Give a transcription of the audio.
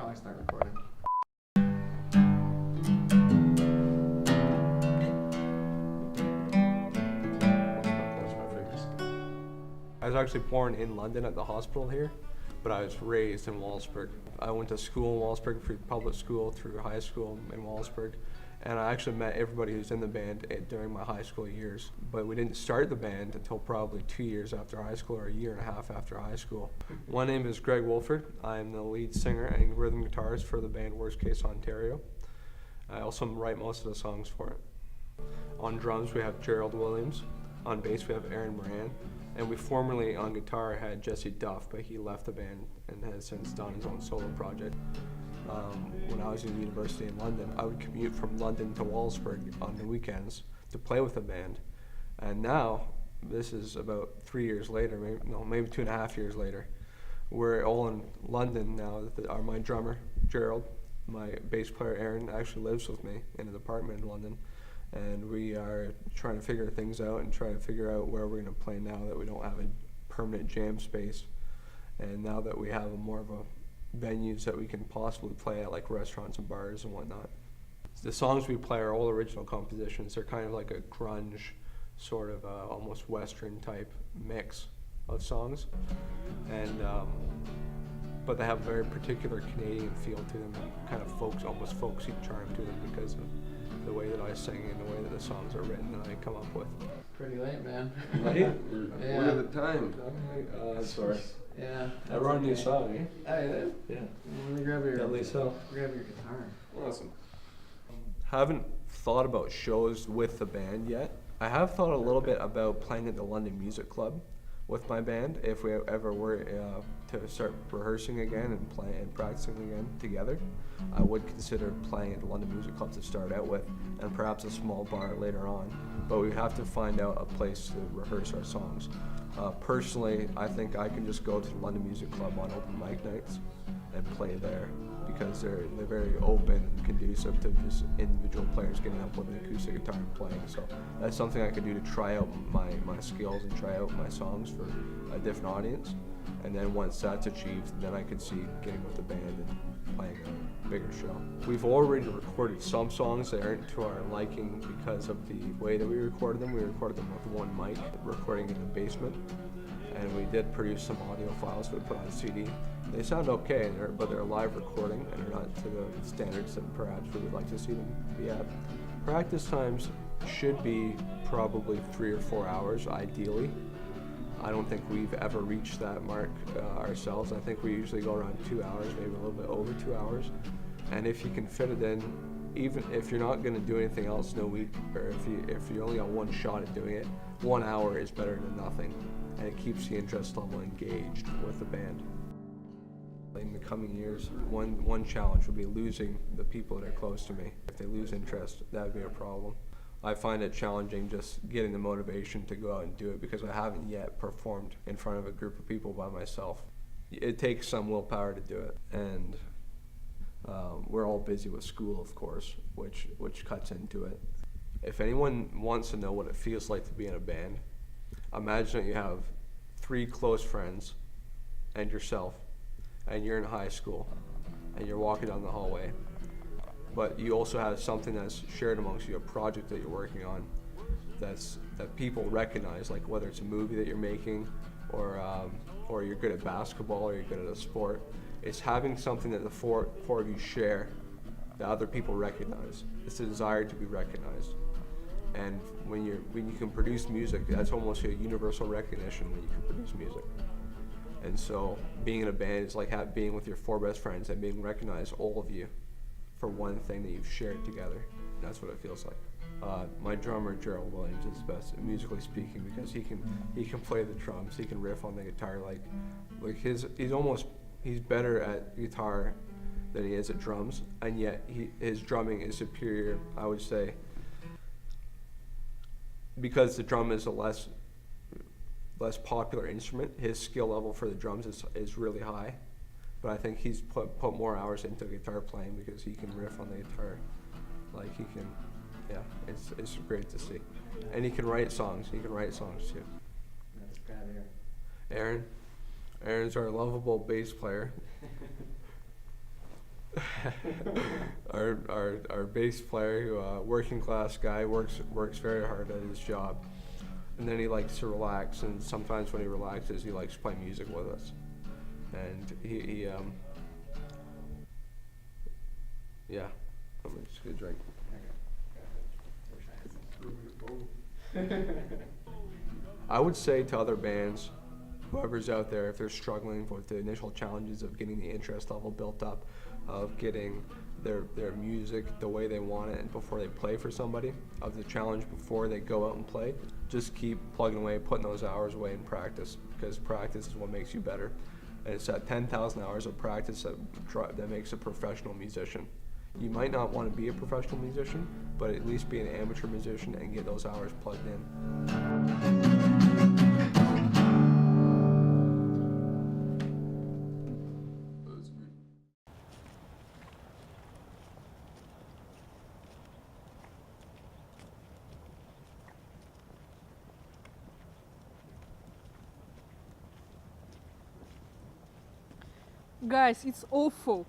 I start recording. I was actually born in London at the hospital here, but I was raised in Walsburg. I went to school in Walsburg, through public school, through high school in Walsburg, and I actually met everybody who's in the band during my high school years. But we didn't start the band until probably 2 years after high school, or a year and a half after high school. My name is Greg Wilford. I am the lead singer and rhythm guitarist for the band Worst Case Ontario. I also write most of the songs for it. On drums we have Gerald Williams. On bass we have Aaron Moran. And we formerly, on guitar, had Jesse Duff, but he left the band and has since done his own solo project. When I was in university in London, I would commute from London to Walsburg on the weekends to play with the band. And now, this is about 3 years later, maybe 2.5 years later, we're all in London now. My drummer, Gerald, my bass player, Aaron, actually lives with me in an apartment in London. And we are trying to figure things out and trying to figure out where we're going to play now that we don't have a permanent jam space, and now that we have more of a venues that we can possibly play at, like restaurants and bars and whatnot. The songs we play are all original compositions. They're kind of like a grunge, sort of almost Western type mix of songs, and but they have a very particular Canadian feel to them, and kind of almost folksy charm to them because of the way that I sing and the way that the songs are written that I come up with. Pretty late, man. Late? Yeah. What at the time? Sorry. Yeah. I wrote a new song, eh? Hey, Yeah. let me grab your so. grab your guitar. Awesome. Haven't thought about shows with the band yet. I have thought a little bit about playing at the London Music Club with my band if we ever were to start rehearsing again and playing and practicing again together. I would consider playing at the London Music Club to start out with, and perhaps a small bar later on. But we have to find out a place to rehearse our songs. Personally, I think I can just go to the London Music Club on open mic nights and play there, because they're very open and conducive to just individual players getting up with an acoustic guitar and playing. So that's something I could do to try out my skills and try out my songs for a different audience. And then once that's achieved, then I could see getting with the band and playing a bigger show. We've already recorded some songs that aren't to our liking because of the way that we recorded them. We recorded them with one mic, recording in the basement. And we did produce some audio files we put on CD. They sound okay, but they're a live recording and they're not to the standards that perhaps we would like to see them be at. Practice times should be probably 3 or 4 hours, ideally. I don't think we've ever reached that mark ourselves. I think we usually go around 2 hours, maybe a little bit over 2 hours. And if you can fit it in, even if you're not going to do anything else in a week, or if you only got one shot at doing it, 1 hour is better than nothing. And it keeps the interest level engaged with the band. In the coming years, one challenge would be losing the people that are close to me. If they lose interest, that would be a problem. I find it challenging just getting the motivation to go out and do it because I haven't yet performed in front of a group of people by myself. It takes some willpower to do it, and we're all busy with school, of course, which cuts into it. If anyone wants to know what it feels like to be in a band, imagine that you have 3 close friends and yourself, and you're in high school, and you're walking down the hallway, but you also have something that's shared amongst you, a project that you're working on that people recognize, like whether it's a movie that you're making, or you're good at basketball, or you're good at a sport. It's having something that the four of you share that other people recognize. It's a desire to be recognized. And when you can produce music, that's almost a universal recognition when you can produce music. And so being in a band is like being with your 4 best friends and being recognized, all of you, for one thing that you've shared together. That's what it feels like. My drummer, Gerald Williams, is best musically speaking because he can play the drums, he can riff on the guitar. He's better at guitar than he is at drums, and yet his drumming is superior, I would say, because the drum is a less popular instrument. His skill level for the drums is really high, but I think he's put more hours into guitar playing because he can riff on the guitar. It's great to see. And he can write songs. He can write songs too. Let's grab here. Aaron's our lovable bass player. our bass player, who working class guy, works very hard at his job, and then he likes to relax. And sometimes when he relaxes, he likes to play music with us. And yeah, I'm just gonna drink. I would say to other bands, whoever's out there, if they're struggling with the initial challenges of getting the interest level built up, of getting their music the way they want it and before they play for somebody, of the challenge before they go out and play, just keep plugging away, putting those hours away in practice, because practice is what makes you better. And it's that 10,000 hours of practice that makes a professional musician. You might not want to be a professional musician, but at least be an amateur musician and get those hours plugged in. Guys, it's awful.